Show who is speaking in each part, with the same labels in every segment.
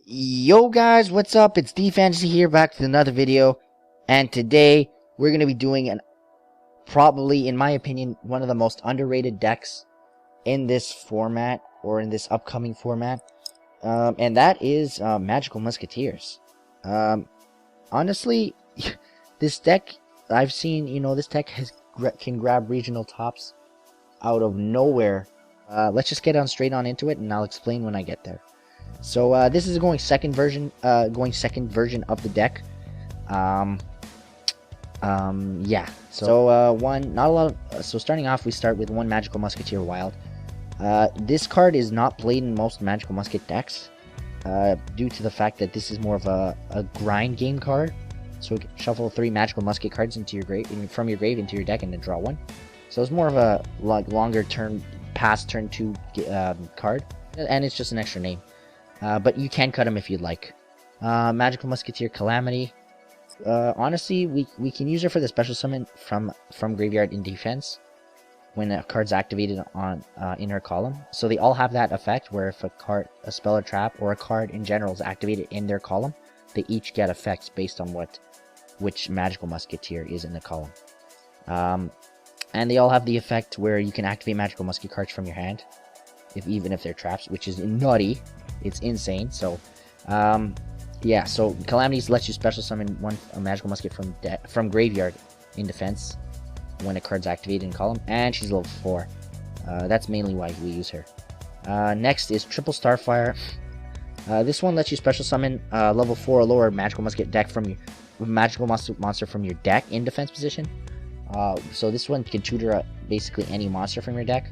Speaker 1: Yo guys, what's up? It's D-Fantasy here, back with another video, and today we're going to be doing probably, in my opinion, one of the most underrated decks in this format, or in this upcoming format, and that is Magical Musketeers. Honestly, this deck, I've seen, this deck can grab regional tops out of nowhere. Let's just get straight on into it, and I'll explain when I get there. So this is going second version of the deck. Yeah. So starting off, we start with one Magical Musketeer Wild. This card is not played in most Magical Musket decks, due to the fact that this is more of a grind game card. So we can shuffle 3 Magical Musket cards into your from your grave into your deck and then draw one. So it's more of a longer turn, past turn 2 card, and it's just an extra name. But you can cut them if you'd like. Magical Musketeer Calamity. Honestly, we can use her for the special summon from graveyard in defense when a card's activated on in her column. So they all have that effect where if a spell or trap or a card in general is activated in their column, they each get effects based on which Magical Musketeer is in the column. And they all have the effect where you can activate Magical Musket cards from your hand, even if they're traps, which is nutty. It's insane. So, yeah. So Calamities lets you special summon a Magical Musket from graveyard in defense when a card's activated in column, and she's level 4. That's mainly why we use her. Next is Triple Starfire. This one lets you special summon level 4 or lower Magical Musket deck from your Magical monster from your deck in defense position. So this one can tutor basically any monster from your deck,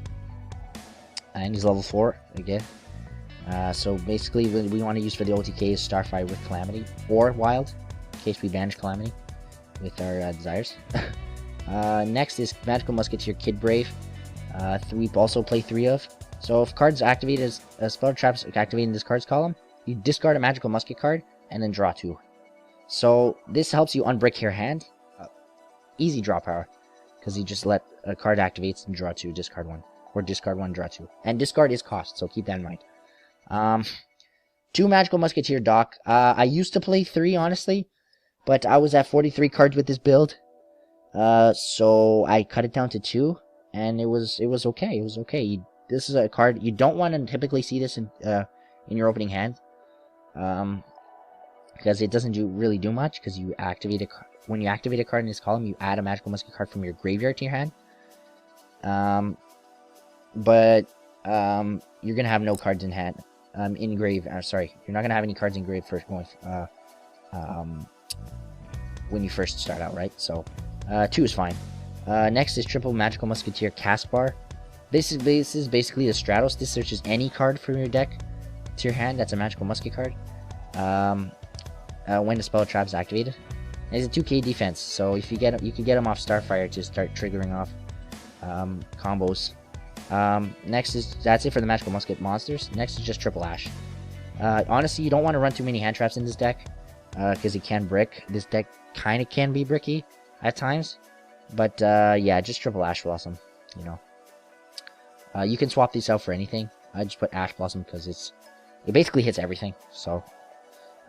Speaker 1: and he's level 4 again. So basically, what we want to use for the OTK is Starfire with Calamity, or Wild, in case we banish Calamity with our desires. Next is Magical Musketeer Kid Brave. We also play 3 of. So if cards activated as spell traps activated in this card's column, you discard a Magical Musket card and then draw 2. So this helps you unbrick your hand. Easy draw power, because you just let a card activates and draw 2, discard 1, or discard 1, draw 2. And discard is cost, so keep that in mind. 2 Magical Musketeer Doc. I used to play 3, honestly, but I was at 43 cards with this build, so I cut it down to 2, and it was okay. It was okay. This is a card you don't want to typically see this in your opening hand, because it doesn't really do much. Because when you activate a card in this column, you add a Magical Musket card from your graveyard to your hand. But you're gonna have no cards in hand. In grave, sorry, you're not gonna have any cards in grave first going when you first start out, right? So 2 is fine. Next is Triple Magical Musketeer Caspar. This is basically the Stratos. This searches any card from your deck to your hand that's a Magical Musket card when the spell trap is activated. And it's a 2k defense, so if you can get him off Starfire to start triggering off combos. Next that's it for the Magical Musket monsters. Next is just Triple Ash. Honestly, you don't want to run too many hand traps in this deck, because it can brick. This deck kind of can be bricky at times, but yeah, just Triple Ash Blossom. You can swap these out for anything. I just put Ash Blossom because it basically hits everything. So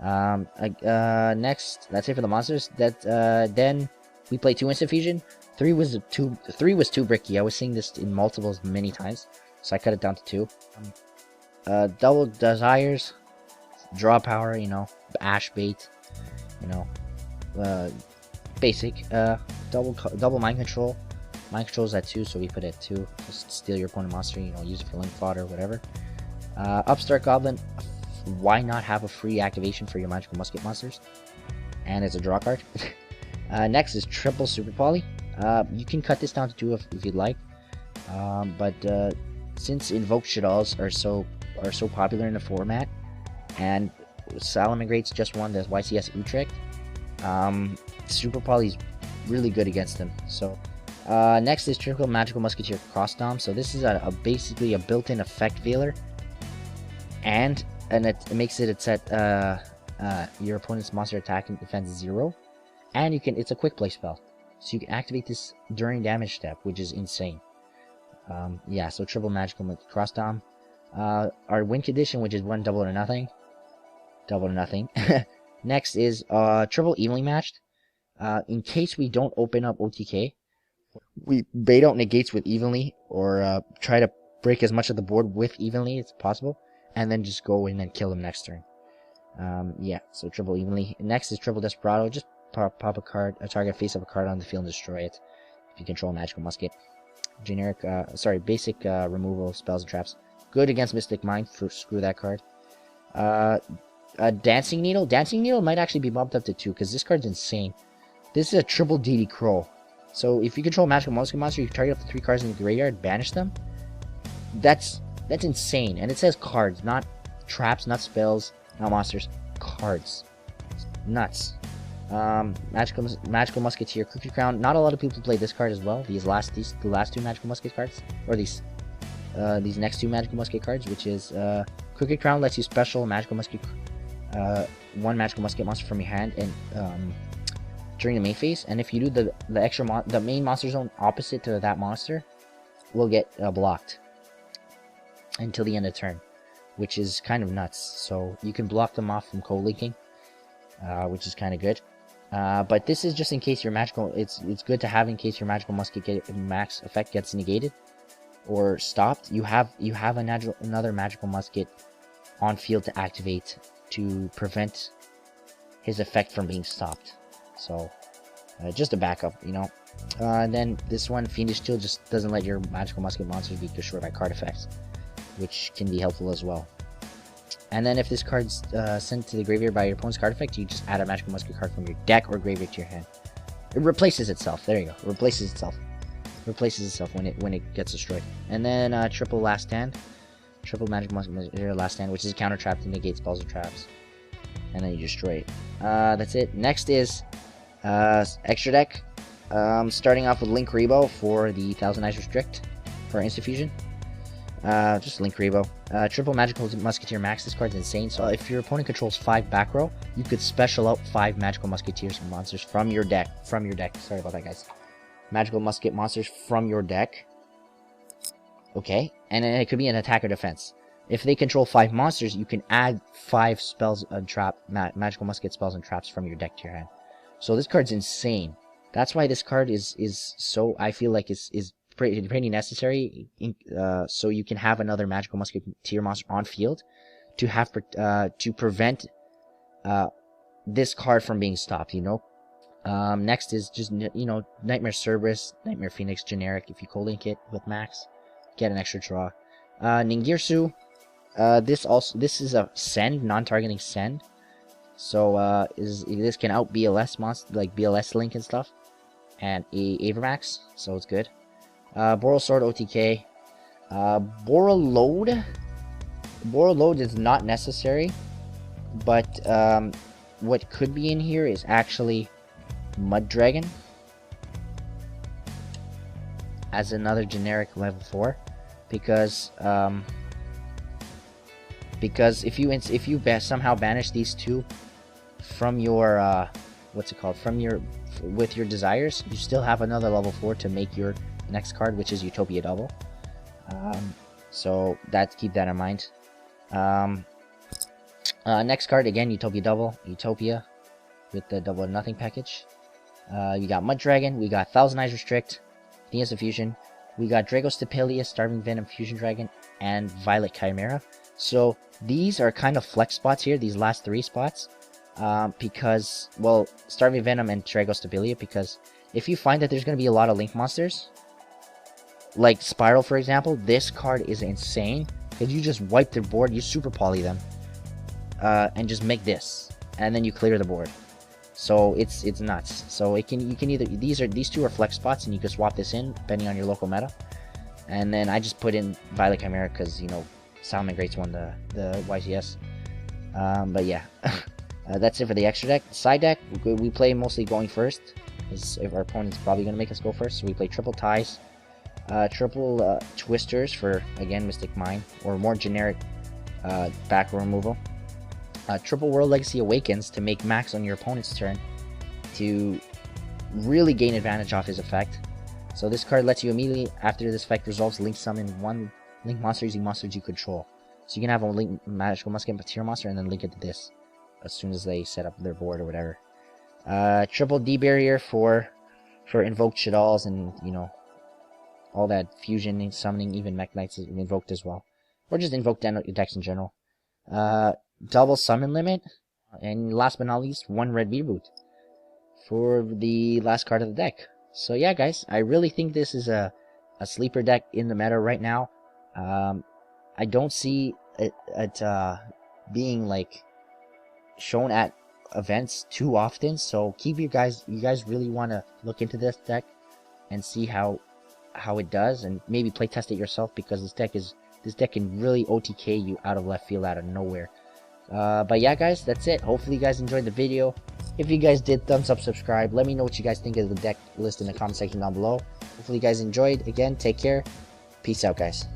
Speaker 1: next, that's it for the monsters. Then we play 2 Instant Fusion. 3 was too bricky. I was seeing this in multiples many times, so I cut it down to 2. Double Desires, draw power, Ash Bait, basic. Double Mind Control. Mind Control is at 2, so we put it at 2. Just steal your opponent monster, use it for link fodder or whatever. Upstart Goblin. Why not have a free activation for your Magical Musket monsters? And it's a draw card. Next is Triple Super Poly. You can cut this down to 2 if you'd like, but since Invoke Shaddolls are so popular in the format, and Salamangreat's just won the YCS Utrecht, Super Poly's really good against them. So next is Triple Magical Musketeer Cross Dom. So this is basically a built-in effect veiler, and it makes it set your opponent's monster attack and defense 0, and it's a quick play spell. So you can activate this during damage step, which is insane. Yeah, so Triple Magical Cross Dom. Our win condition, which is 1 double or nothing. double or nothing. Next is triple evenly matched. In case we don't open up OTK, we bait out negates with evenly, or try to break as much of the board with evenly as possible, and then just go in and kill him next turn. Yeah, so triple evenly. Next is triple desperado. Just pop a card, a target face up a card on the field and destroy it. If you control magical musket. Generic, basic removal spells and traps. Good against Mystic Mind. Screw that card. A Dancing Needle. Dancing Needle might actually be bumped up to 2 because this card's insane. This is a triple DD Crow. So if you control magical musket monster, you can target up to 3 cards in the graveyard, banish them. That's insane. And it says cards, not traps, not spells, not monsters. Cards. It's nuts. Magical Musketeer, Crooked Crown. Not a lot of people play this card as well. The last 2 Magical Musket cards, or these next 2 Magical Musket cards, which is Crooked Crown lets you special Magical Musket, 1 Magical Musket monster from your hand, and during the main phase. And if you do the main monster zone opposite to that monster, will get blocked until the end of turn, which is kind of nuts. So you can block them off from co-linking, which is kind of good. But this is just in case your magical. It's good to have in case your magical musket max effect gets negated or stopped. You have another magical musket on field to activate to prevent his effect from being stopped. So just a backup, you know. And then this one, Fiendish Steel, just doesn't let your magical musket monsters be destroyed by card effects, which can be helpful as well. And then if this card's sent to the graveyard by your opponent's card effect, you just add a magical musket card from your deck or graveyard to your hand. It replaces itself. There you go. It replaces itself. Replaces itself when it gets destroyed. And then triple last stand. Triple magical musket last stand, which is a counter trap to negate spells or traps. And then you destroy it. That's it. Next is extra deck. Starting off with Link Rebo for the Thousand Eyes Restrict for Instant Fusion. Just Link Rebo. Triple Magical Musketeer Max. This card's insane. So if your opponent controls 5 back row, you could special out 5 Magical Musketeers monsters from your deck. Sorry about that, guys. Magical Musket monsters from your deck. Okay. And then it could be an attack or defense. If they control 5 monsters, you can add 5 spells and Magical Musket spells and traps from your deck to your hand. So this card's insane. That's why this card is so, I feel like is pretty necessary, so you can have another Magical Musketeer monster on field to prevent this card from being stopped, you know. Next is just, you know, Nightmare Cerberus, Nightmare Phoenix generic. If you co-link it with Max, get an extra draw. Ningirsu, this is a send, non-targeting send. So this can out BLS monster, like BLS Link and stuff, and Avermax, so it's good. Boral Sword OTK. Boral Load is not necessary, but what could be in here is actually Mud Dragon as another generic level 4, because if you somehow banish these 2 from your with your desires, you still have another level 4 to make your next card, which is Utopia Double. So keep that in mind. Next card, again, Utopia Double. Utopia with the double or nothing package. We got Mud Dragon, we got Thousand Eyes Restrict, the Instant Fusion, we got Dragostapelia, Starving Venom, Fusion Dragon, and Violet Chimera. So these are kind of flex spots here, these last 3 spots, because, well, Starving Venom and Dragostapelia, because if you find that there's going to be a lot of Link monsters, like Spiral, for example, this card is insane, because you just wipe their board, you super poly them, and just make this, and then you clear the board. So it's nuts. So you can either, these 2 are flex spots, and you can swap this in depending on your local meta. And then I just put in Violet Chimera because, you know, Salmon Greats won the YCS. But yeah, that's it for the extra deck. Side deck, we play mostly going first, because if our opponent's probably gonna make us go first. So we play triple ties, triple twisters for, again, Mystic Mind, or more generic back row removal. Triple World Legacy Awakens to make Max on your opponent's turn to really gain advantage off his effect. So this card lets you immediately after this effect resolves Link summon 1 Link monster using monsters you control. So you can have a Link Magical Musketeer monster and then link it to this. as soon as they set up their board or whatever. Triple D barrier for invoked Shaddolls, and you know, all that fusion and summoning, even Mech Knights is invoked as well, or just invoked decks in general. Double summon limit, and last but not least, 1 red reboot for the last card of the deck. So yeah, guys, I really think this is a sleeper deck in the meta right now. I don't see it being like shown at events too often, so you guys really want to look into this deck and see how it does, and maybe play test it yourself, because this deck can really OTK you out of left field, out of nowhere. But yeah, guys, that's it. Hopefully you guys enjoyed the video. If you guys did, thumbs up, subscribe. Let me know what you guys think of the deck list in the comment section down below. Hopefully you guys enjoyed. Again, take care. Peace out, guys.